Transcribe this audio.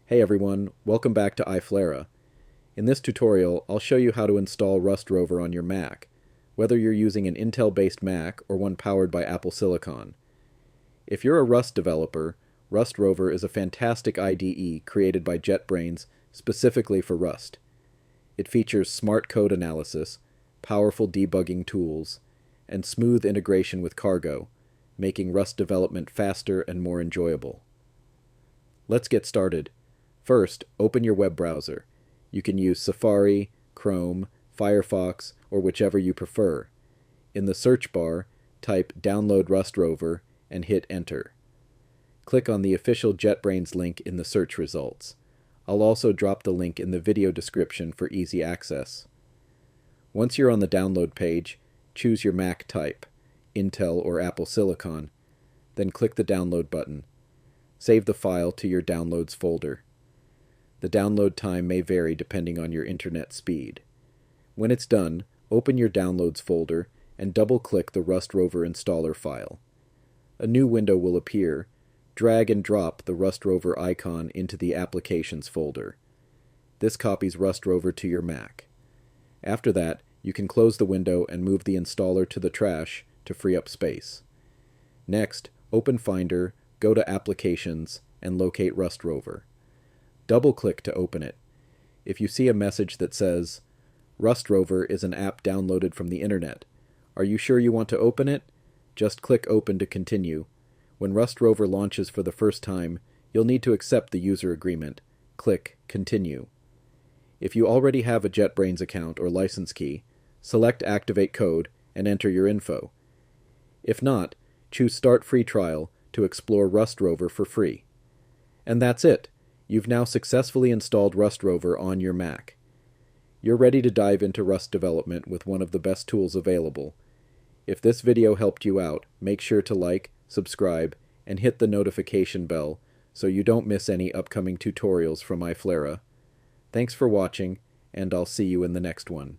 Hey everyone, welcome back to iFlera. In this tutorial, I'll show you how to install RustRover on your Mac, whether you're using an Intel-based Mac or one powered by Apple Silicon. If you're a Rust developer, RustRover is a fantastic IDE created by JetBrains specifically for Rust. It features smart code analysis, powerful debugging tools, and smooth integration with Cargo, making Rust development faster and more enjoyable. Let's get started. First, open your web browser. You can use Safari, Chrome, Firefox, or whichever you prefer. In the search bar, type Download RustRover and hit Enter. Click on the official JetBrains link in the search results. I'll also drop the link in the video description for easy access. Once you're on the download page, choose your Mac type, Intel or Apple Silicon, then click the download button. Save the file to your Downloads folder. The download time may vary depending on your internet speed. When it's done, open your Downloads folder and double-click the RustRover installer file. A new window will appear. Drag and drop the RustRover icon into the Applications folder. This copies RustRover to your Mac. After that, you can close the window and move the installer to the trash to free up space. Next, open Finder, go to Applications, and locate RustRover. Double-click to open it. If you see a message that says, RustRover is an app downloaded from the internet. Are you sure you want to open it? Just click Open to continue. When RustRover launches for the first time, you'll need to accept the user agreement. Click Continue. If you already have a JetBrains account or license key, select Activate Code and enter your info. If not, choose Start Free Trial to explore RustRover for free. And that's it. You've now successfully installed RustRover on your Mac. You're ready to dive into Rust development with one of the best tools available. If this video helped you out, make sure to like, subscribe, and hit the notification bell so you don't miss any upcoming tutorials from iFlera. Thanks for watching, and I'll see you in the next one.